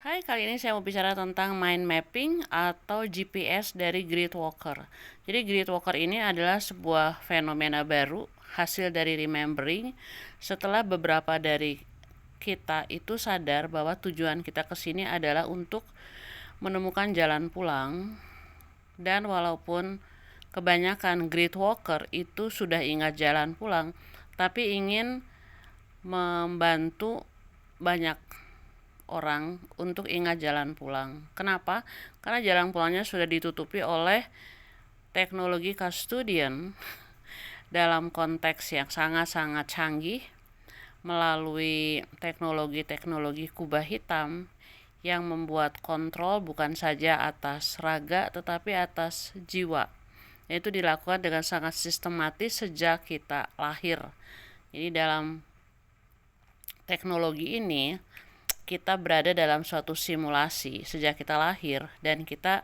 Hai, kali ini saya mau bicara tentang mind mapping atau GPS dari Grid Walker. Jadi Grid Walker ini adalah sebuah fenomena baru hasil dari remembering setelah beberapa dari kita itu sadar bahwa tujuan kita ke sini adalah untuk menemukan jalan pulang, dan walaupun kebanyakan Grid Walker itu sudah ingat jalan pulang tapi ingin membantu banyak orang untuk ingat jalan pulang. Kenapa? Karena jalan pulangnya sudah ditutupi oleh teknologi custodian dalam konteks yang sangat-sangat canggih melalui teknologi-teknologi kubah hitam yang membuat kontrol bukan saja atas raga tetapi atas jiwa. Itu dilakukan dengan sangat sistematis sejak kita lahir. Jadi dalam teknologi ini kita berada dalam suatu simulasi sejak kita lahir, dan kita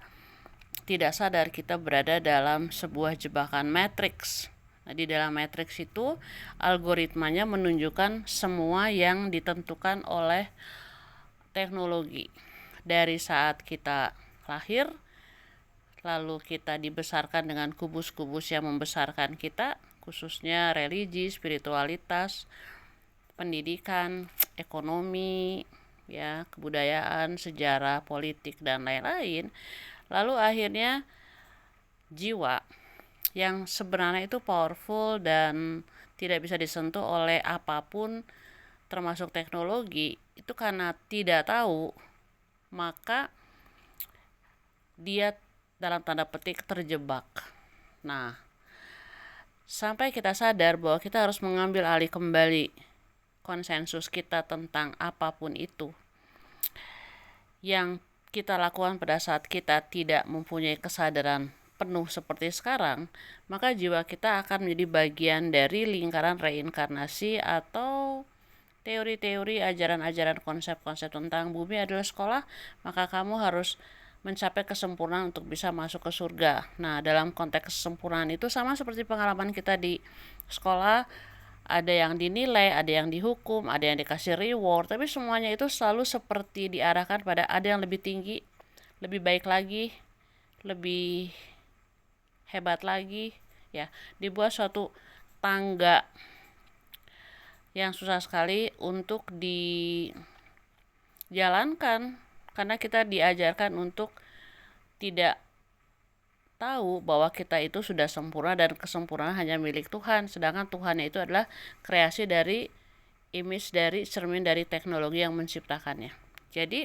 tidak sadar kita berada dalam sebuah jebakan matriks. Nah, di dalam matriks itu algoritmanya menunjukkan semua yang ditentukan oleh teknologi. Dari saat kita lahir, lalu kita dibesarkan dengan kubus-kubus yang membesarkan kita, khususnya religi, spiritualitas, pendidikan, ekonomi, ya, kebudayaan, sejarah, politik, dan lain-lain. Lalu akhirnya jiwa yang sebenarnya itu powerful dan tidak bisa disentuh oleh apapun termasuk teknologi, itu karena tidak tahu, maka dia dalam tanda petik terjebak. Nah, sampai kita sadar bahwa kita harus mengambil alih kembali konsensus kita tentang apapun itu yang kita lakukan pada saat kita tidak mempunyai kesadaran penuh seperti sekarang, maka jiwa kita akan menjadi bagian dari lingkaran reinkarnasi atau teori-teori, ajaran-ajaran, konsep-konsep tentang bumi adalah sekolah, maka kamu harus mencapai kesempurnaan untuk bisa masuk ke surga. Nah, dalam konteks kesempurnaan itu sama seperti pengalaman kita di sekolah, ada yang dinilai, ada yang dihukum, ada yang dikasih reward, tapi semuanya itu selalu seperti diarahkan pada ada yang lebih tinggi, lebih baik lagi, lebih hebat lagi, ya. Dibuat suatu tangga yang susah sekali untuk dijalankan karena kita diajarkan untuk tidak tahu bahwa kita itu sudah sempurna dan kesempurnaan hanya milik Tuhan, sedangkan Tuhan itu adalah kreasi dari image, dari cermin dari teknologi yang menciptakannya. Jadi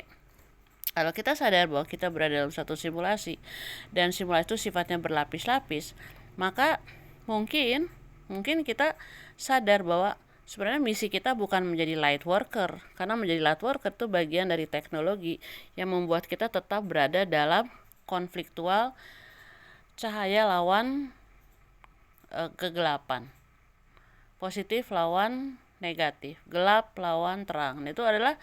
kalau kita sadar bahwa kita berada dalam satu simulasi dan simulasi itu sifatnya berlapis-lapis, maka mungkin kita sadar bahwa sebenarnya misi kita bukan menjadi light worker, karena menjadi light worker itu bagian dari teknologi yang membuat kita tetap berada dalam konfliktual cahaya lawan kegelapan, positif lawan negatif, gelap lawan terang. Itu adalah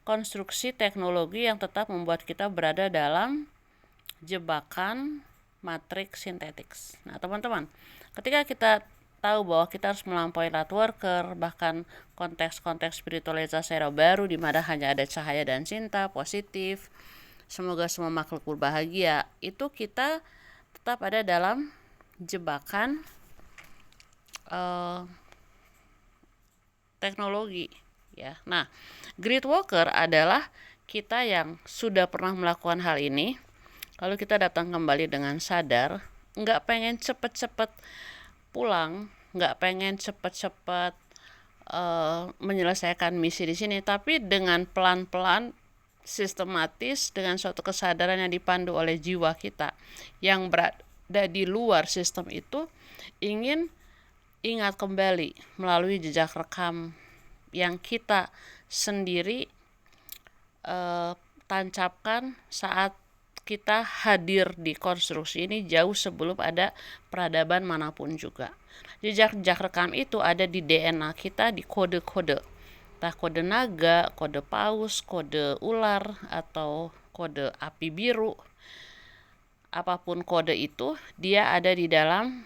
konstruksi teknologi yang tetap membuat kita berada dalam jebakan matriks sintetik. Nah, teman-teman, ketika kita tahu bahwa kita harus melampaui light worker, bahkan konteks-konteks spiritualitas era baru di mana hanya ada cahaya dan cinta, positif, semoga semua makhluk berbahagia, itu kita tetap ada dalam jebakan teknologi, ya. Nah, Grid Walker adalah kita yang sudah pernah melakukan hal ini, lalu kita datang kembali dengan sadar, nggak pengen cepet-cepet pulang, nggak pengen cepet-cepet menyelesaikan misi di sini, tapi dengan pelan-pelan, sistematis, dengan suatu kesadaran yang dipandu oleh jiwa kita yang berada di luar sistem itu, ingin ingat kembali melalui jejak rekam yang kita sendiri tancapkan saat kita hadir di konstruksi ini jauh sebelum ada peradaban manapun juga. Jejak-jejak rekam itu ada di DNA kita, di kode-kode, entah kode naga, kode paus, kode ular, atau kode api biru. Apapun kode itu, dia ada di dalam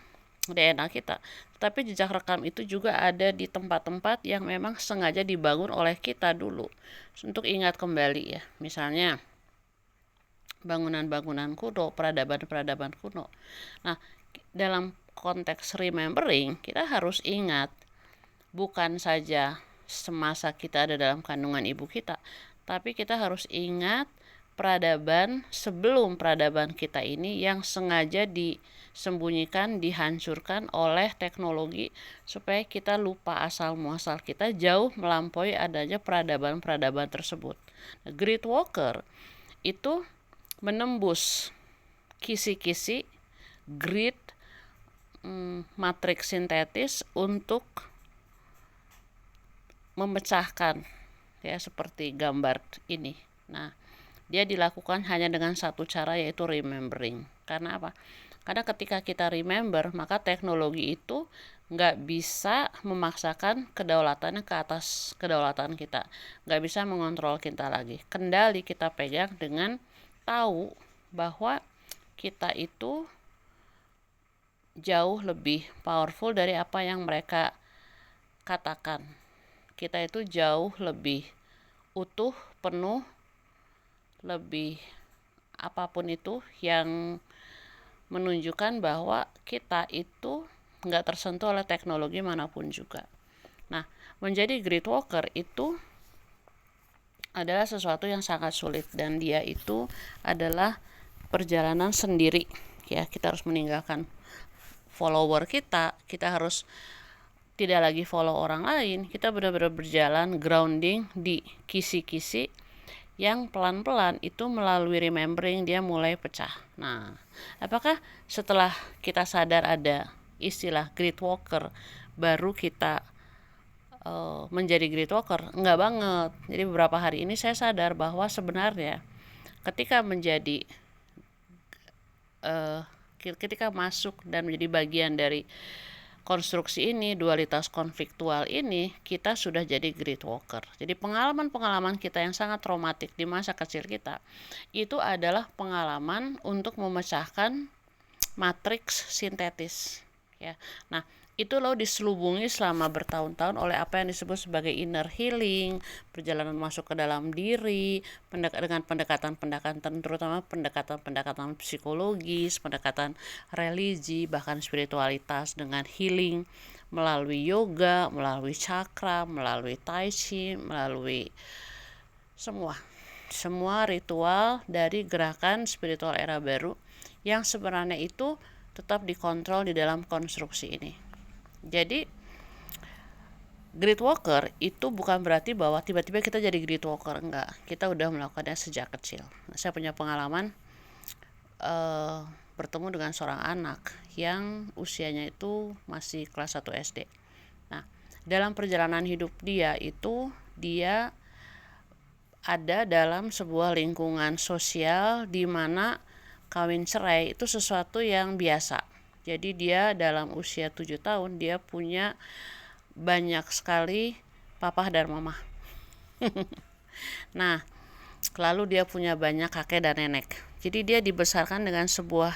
DNA kita. Tapi jejak rekam itu juga ada di tempat-tempat yang memang sengaja dibangun oleh kita dulu untuk ingat kembali ya. Misalnya bangunan-bangunan kuno, peradaban-peradaban kuno. Nah, dalam konteks remembering, kita harus ingat bukan saja semasa kita ada dalam kandungan ibu kita, tapi kita harus ingat peradaban sebelum peradaban kita ini yang sengaja disembunyikan, dihancurkan oleh teknologi supaya kita lupa asal muasal kita jauh melampaui adanya peradaban-peradaban tersebut. Great Walker itu menembus kisi-kisi grid matriks sintetis untuk memecahkan ya seperti gambar ini. Nah, dia dilakukan hanya dengan satu cara, yaitu remembering. Karena apa? Karena ketika kita remember, maka teknologi itu nggak bisa memaksakan kedaulatannya ke atas kedaulatan kita, nggak bisa mengontrol kita lagi. Kendali kita pegang dengan tahu bahwa kita itu jauh lebih powerful dari apa yang mereka katakan. Kita itu jauh lebih utuh, penuh, lebih apapun itu yang menunjukkan bahwa kita itu nggak tersentuh oleh teknologi manapun juga. Nah, menjadi Great Walker itu adalah sesuatu yang sangat sulit, dan dia itu adalah perjalanan sendiri ya. Kita harus meninggalkan follower kita harus tidak lagi follow orang lain, kita benar-benar berjalan grounding di kisi-kisi yang pelan-pelan itu melalui remembering dia mulai pecah. Nah, apakah setelah kita sadar ada istilah Great Walker baru kita menjadi Great Walker? Enggak banget. Jadi beberapa hari ini saya sadar bahwa sebenarnya ketika menjadi ketika masuk dan menjadi bagian dari konstruksi ini, dualitas konfliktual ini, kita sudah jadi Great Walker. Jadi pengalaman-pengalaman kita yang sangat traumatik di masa kecil kita, itu adalah pengalaman untuk memecahkan matriks sintetis. Ya, nah itu loh diselubungi selama bertahun-tahun oleh apa yang disebut sebagai inner healing, perjalanan masuk ke dalam diri, dengan pendekatan-pendekatan, terutama pendekatan-pendekatan psikologis, pendekatan religi, bahkan spiritualitas dengan healing melalui yoga, melalui chakra, melalui tai chi, melalui semua ritual dari gerakan spiritual era baru yang sebenarnya itu tetap dikontrol di dalam konstruksi ini. Jadi Great Walker itu bukan berarti bahwa tiba-tiba kita jadi Great Walker, enggak. Kita udah melakukannya sejak kecil. Saya punya pengalaman bertemu dengan seorang anak yang usianya itu masih kelas 1 SD. Nah, dalam perjalanan hidup dia itu dia ada dalam sebuah lingkungan sosial di mana kawin cerai itu sesuatu yang biasa. Jadi dia dalam usia 7 tahun dia punya banyak sekali papa dan mama. Nah, lalu dia punya banyak kakek dan nenek. Jadi dia dibesarkan dengan sebuah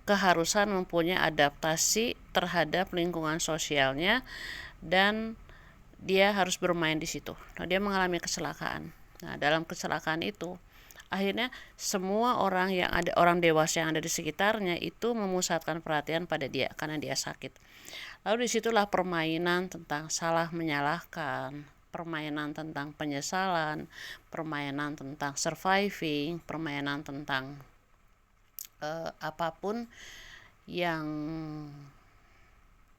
keharusan mempunyai adaptasi terhadap lingkungan sosialnya, dan dia harus bermain di situ. Nah, dia mengalami kecelakaan. Nah, dalam kecelakaan itu akhirnya semua orang dewasa yang ada di sekitarnya itu memusatkan perhatian pada dia karena dia sakit. Lalu disitulah permainan tentang salah menyalahkan, permainan tentang penyesalan, permainan tentang surviving, permainan tentang apapun yang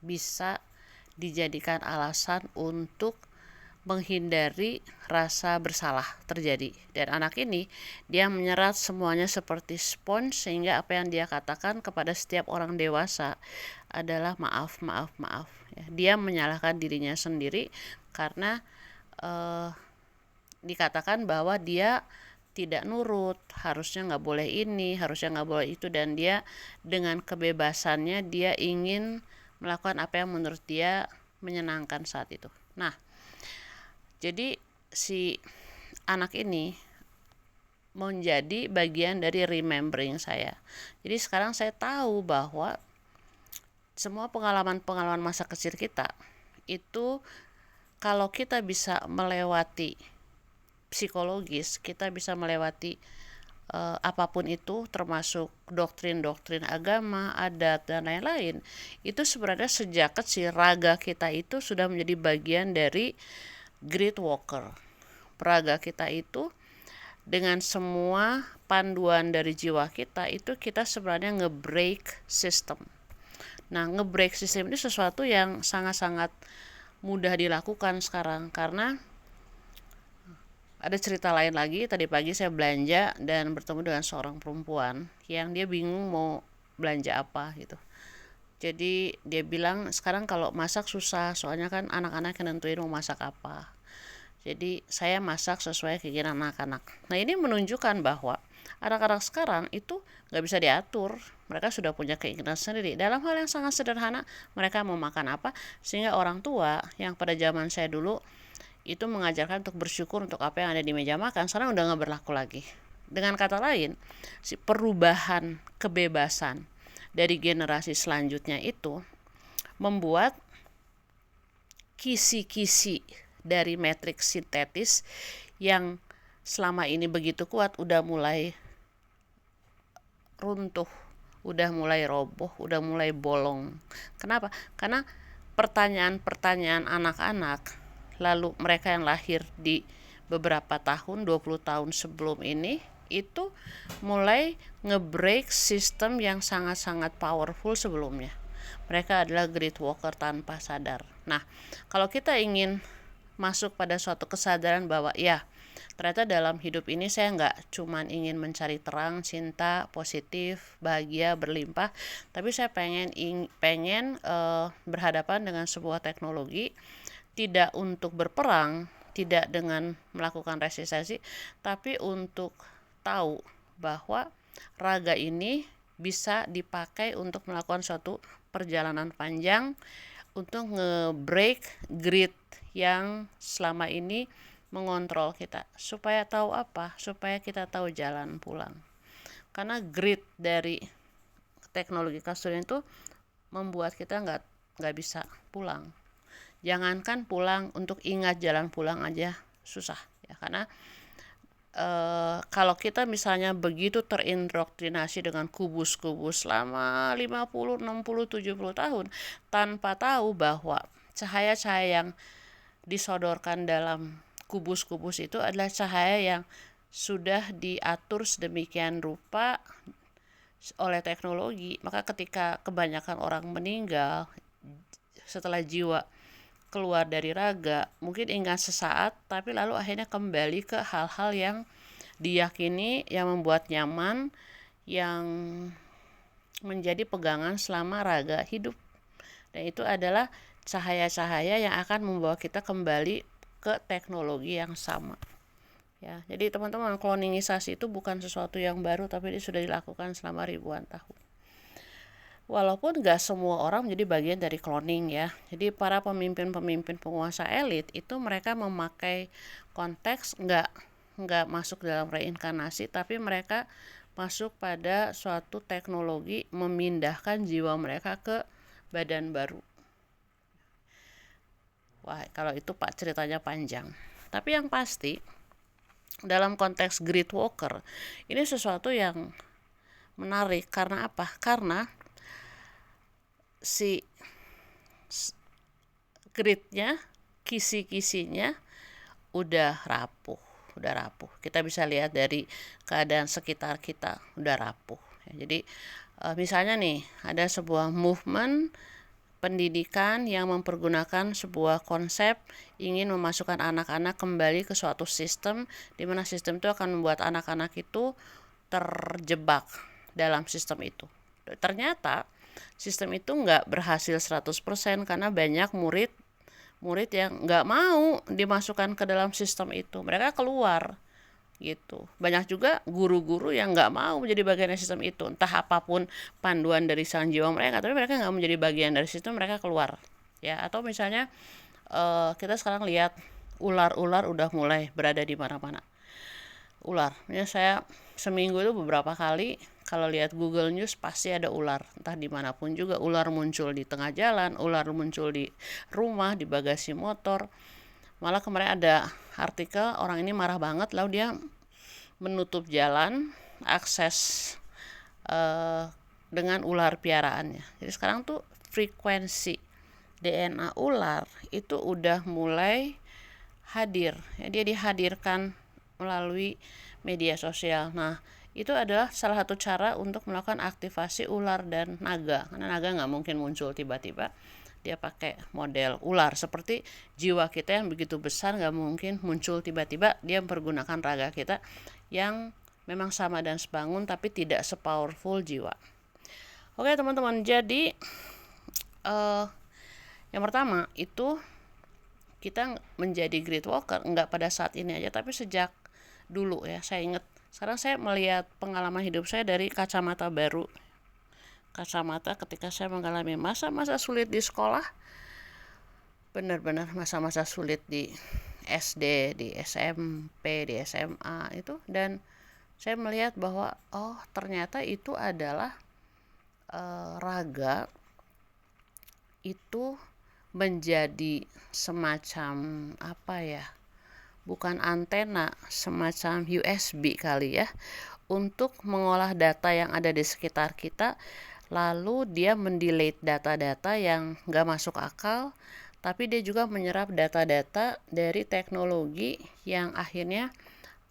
bisa dijadikan alasan untuk menghindari rasa bersalah terjadi. Dan anak ini dia menyerap semuanya seperti spons, sehingga apa yang dia katakan kepada setiap orang dewasa adalah maaf. Ya, dia menyalahkan dirinya sendiri karena dikatakan bahwa dia tidak nurut, harusnya nggak boleh ini, harusnya nggak boleh itu, dan dia dengan kebebasannya dia ingin melakukan apa yang menurut dia menyenangkan saat itu. Nah, jadi si anak ini menjadi bagian dari remembering saya. Jadi sekarang saya tahu bahwa semua pengalaman-pengalaman masa kecil kita itu, kalau kita bisa melewati psikologis, kita bisa melewati apapun itu, termasuk doktrin-doktrin agama, adat, dan lain-lain, itu sebenarnya sejak kecil raga kita itu sudah menjadi bagian dari Great Walker. Raga kita itu dengan semua panduan dari jiwa kita itu, kita sebenarnya nge-break system. Nah, nge-break system ini sesuatu yang sangat-sangat mudah dilakukan sekarang, karena ada cerita lain lagi. Tadi pagi saya belanja dan bertemu dengan seorang perempuan yang dia bingung mau belanja apa gitu. Jadi dia bilang sekarang kalau masak susah, soalnya kan anak-anak yang nentuin mau masak apa. Jadi saya masak sesuai keinginan anak-anak. Nah, ini menunjukkan bahwa anak-anak sekarang itu nggak bisa diatur. Mereka sudah punya keinginan sendiri. Dalam hal yang sangat sederhana, mereka mau makan apa, sehingga orang tua yang pada zaman saya dulu itu mengajarkan untuk bersyukur untuk apa yang ada di meja makan, sekarang udah nggak berlaku lagi. Dengan kata lain, si perubahan kebebasan dari generasi selanjutnya itu membuat kisi-kisi dari matriks sintetis yang selama ini begitu kuat udah mulai runtuh, udah mulai roboh, udah mulai bolong. Kenapa? Karena pertanyaan-pertanyaan anak-anak, lalu mereka yang lahir di beberapa tahun, 20 tahun sebelum ini, itu mulai nge-break sistem yang sangat-sangat powerful sebelumnya. Mereka adalah Great Walker tanpa sadar. Nah, kalau kita ingin masuk pada suatu kesadaran bahwa ya, ternyata dalam hidup ini saya nggak cuman ingin mencari terang, cinta, positif, bahagia, berlimpah, tapi saya pengen berhadapan dengan sebuah teknologi, tidak untuk berperang, tidak dengan melakukan resistensi, tapi untuk tahu bahwa raga ini bisa dipakai untuk melakukan suatu perjalanan panjang, untuk nge-break grid yang selama ini mengontrol kita. Supaya tahu apa? Supaya kita tahu jalan pulang. Karena grid dari teknologi kasur itu membuat kita nggak bisa pulang. Jangankan pulang, untuk ingat jalan pulang aja susah ya, karena kalau kita misalnya begitu terindoktrinasi dengan kubus-kubus selama 50, 60, 70 tahun tanpa tahu bahwa cahaya-cahaya yang disodorkan dalam kubus-kubus itu adalah cahaya yang sudah diatur sedemikian rupa oleh teknologi, maka ketika kebanyakan orang meninggal setelah jiwa keluar dari raga, mungkin ingat sesaat, tapi lalu akhirnya kembali ke hal-hal yang diyakini, yang membuat nyaman, yang menjadi pegangan selama raga hidup. Dan itu adalah cahaya-cahaya yang akan membawa kita kembali ke teknologi yang sama. Ya, jadi teman-teman, kloningisasi itu bukan sesuatu yang baru, tapi ini sudah dilakukan selama ribuan tahun. Walaupun gak semua orang menjadi bagian dari cloning ya. Jadi para pemimpin-pemimpin penguasa elit itu mereka memakai konteks nggak masuk dalam reinkarnasi, tapi mereka masuk pada suatu teknologi memindahkan jiwa mereka ke badan baru. Wah, kalau itu Pak ceritanya panjang. Tapi yang pasti dalam konteks Great Walker ini sesuatu yang menarik. Karena apa? Karena si gridnya, kisi-kisinya udah rapuh. Kita bisa lihat dari keadaan sekitar kita udah rapuh. Jadi misalnya nih, ada sebuah movement pendidikan yang mempergunakan sebuah konsep ingin memasukkan anak-anak kembali ke suatu sistem, di mana sistem itu akan membuat anak-anak itu terjebak dalam sistem itu. Ternyata sistem itu nggak berhasil 100% karena banyak murid yang nggak mau dimasukkan ke dalam sistem itu. Mereka keluar gitu. Banyak juga guru-guru yang nggak mau menjadi bagian dari sistem itu. Entah apapun panduan dari sang jiwa mereka, tapi mereka nggak menjadi bagian dari sistem, mereka keluar. Ya, atau misalnya kita sekarang lihat ular-ular udah mulai berada di mana-mana. Ular, ya saya seminggu itu beberapa kali kalau lihat Google News pasti ada ular, entah dimanapun juga. Ular muncul di tengah jalan, ular muncul di rumah, di bagasi motor. Malah kemarin ada artikel orang ini marah banget, lalu dia menutup jalan akses dengan ular piaraannya. Jadi sekarang tuh frekuensi DNA ular itu udah mulai hadir, ya, dia dihadirkan melalui media sosial. Nah, itu adalah salah satu cara untuk melakukan aktivasi ular dan naga, karena naga nggak mungkin muncul tiba-tiba, dia pakai model ular. Seperti jiwa kita yang begitu besar nggak mungkin muncul tiba-tiba, dia mempergunakan raga kita yang memang sama dan sebangun tapi tidak sepowerful jiwa. Oke teman-teman, jadi yang pertama itu kita menjadi great walker nggak pada saat ini aja, tapi sejak dulu ya. Saya ingat, sekarang saya melihat pengalaman hidup saya dari kacamata baru. Kacamata ketika saya mengalami masa-masa sulit di sekolah, benar-benar masa-masa sulit di SD, di SMP, di SMA itu, dan saya melihat bahwa oh ternyata itu adalah raga itu menjadi semacam apa ya, bukan antena, semacam USB kali ya, untuk mengolah data yang ada di sekitar kita, lalu dia mendelete data-data yang gak masuk akal, tapi dia juga menyerap data-data dari teknologi yang akhirnya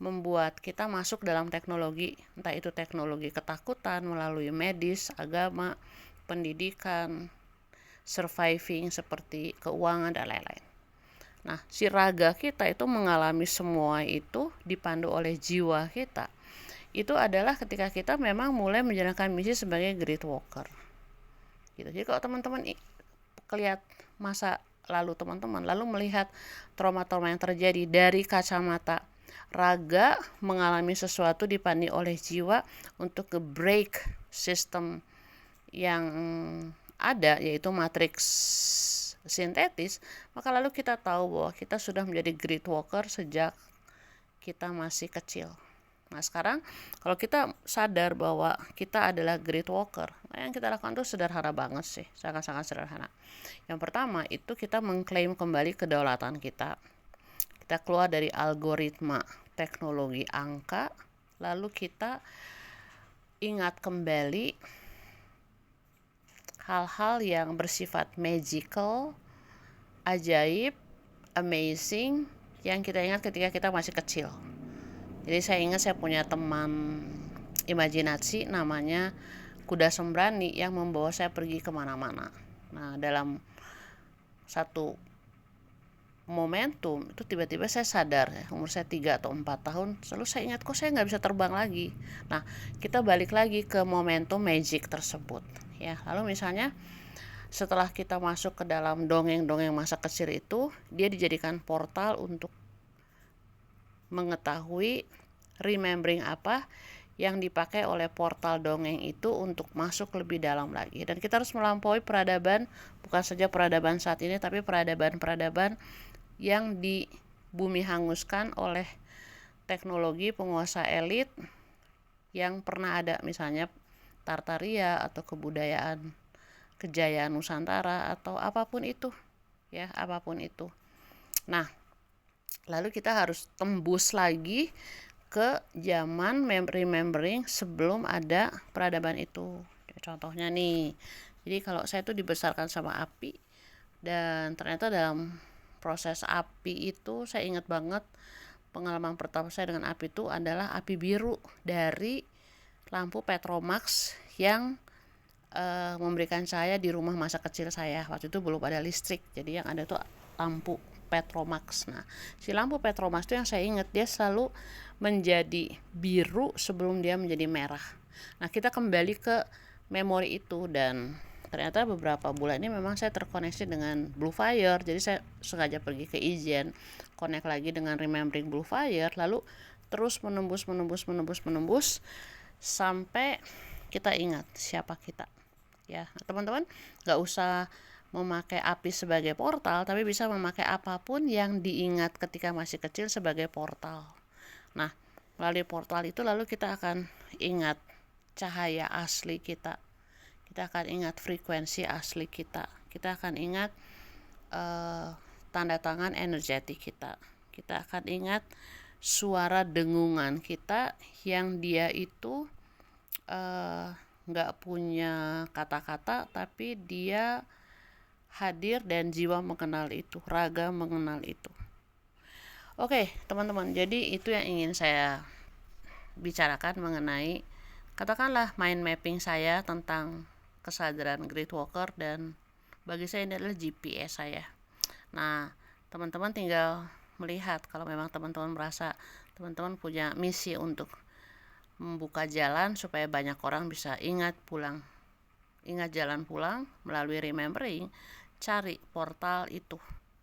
membuat kita masuk dalam teknologi, entah itu teknologi ketakutan melalui medis, agama, pendidikan, surviving seperti keuangan dan lain-lain. Nah, si raga kita itu mengalami semua itu dipandu oleh jiwa kita. Itu adalah ketika kita memang mulai menjalankan misi sebagai great walker. Gitu. Jadi kalau teman-teman lihat masa lalu teman-teman, lalu melihat trauma-trauma yang terjadi dari kacamata raga mengalami sesuatu dipandu oleh jiwa untuk nge-break sistem yang ada, yaitu matriks sintetis, maka lalu kita tahu bahwa kita sudah menjadi great walker sejak kita masih kecil. Nah sekarang kalau kita sadar bahwa kita adalah great walker, yang kita lakukan itu sederhana banget sih, sangat-sangat sederhana. Yang pertama itu kita mengklaim kembali kedaulatan kita. Kita keluar dari algoritma teknologi angka, lalu kita ingat kembali hal-hal yang bersifat magical, ajaib, amazing, yang kita ingat ketika kita masih kecil. Jadi saya ingat saya punya teman imajinasi namanya Kuda Sembrani yang membawa saya pergi kemana-mana. Nah dalam satu momentum itu tiba-tiba saya sadar ya, umur saya 3 atau 4 tahun, lalu saya ingat kok saya nggak bisa terbang lagi. Nah kita balik lagi ke momentum magic tersebut ya. Lalu misalnya setelah kita masuk ke dalam dongeng-dongeng masa kecil itu, dia dijadikan portal untuk mengetahui remembering apa yang dipakai oleh portal dongeng itu untuk masuk lebih dalam lagi. Dan kita harus melampaui peradaban, bukan saja peradaban saat ini, tapi peradaban-peradaban yang di bumi hanguskan oleh teknologi penguasa elit yang pernah ada, misalnya Tartaria atau kebudayaan kejayaan Nusantara atau apapun itu ya, apapun itu. Nah lalu kita harus tembus lagi ke zaman remembering sebelum ada peradaban itu. Contohnya nih, jadi kalau saya tuh dibesarkan sama api, dan ternyata dalam proses api itu saya ingat banget pengalaman pertama saya dengan api itu adalah api biru dari lampu Petromax yang memberikan cahaya di rumah masa kecil saya. Waktu itu belum ada listrik, jadi yang ada tuh lampu Petromax. Nah si lampu Petromax itu yang saya ingat dia selalu menjadi biru sebelum dia menjadi merah. Nah kita kembali ke memori itu, dan ternyata beberapa bulan ini memang saya terkoneksi dengan Blue Fire. Jadi saya sengaja pergi ke Ijen, connect lagi dengan remembering Blue Fire, lalu terus menembus sampai kita ingat siapa kita ya. Teman-teman gak usah memakai api sebagai portal, tapi bisa memakai apapun yang diingat ketika masih kecil sebagai portal. Nah melalui portal itu lalu kita akan ingat cahaya asli kita. Kita akan ingat frekuensi asli kita. Kita akan ingat tanda tangan energetik kita. Kita akan ingat suara dengungan kita yang dia itu nggak punya kata-kata, tapi dia hadir dan jiwa mengenal itu, raga mengenal itu. Oke, teman-teman, jadi itu yang ingin saya bicarakan mengenai, katakanlah, mind mapping saya tentang kesadaran Great Walker, dan bagi saya ini adalah GPS saya. Nah, teman-teman tinggal melihat kalau memang teman-teman merasa teman-teman punya misi untuk membuka jalan supaya banyak orang bisa ingat jalan pulang melalui remembering. Cari portal itu,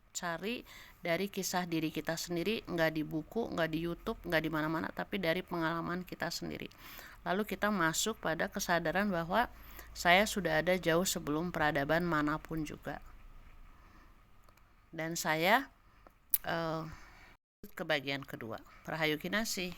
cari dari kisah diri kita sendiri, nggak di buku, nggak di YouTube, nggak di mana-mana, tapi dari pengalaman kita sendiri. Lalu kita masuk pada kesadaran bahwa saya sudah ada jauh sebelum peradaban manapun juga, dan saya ke bagian kedua. Rahayu Kinasih.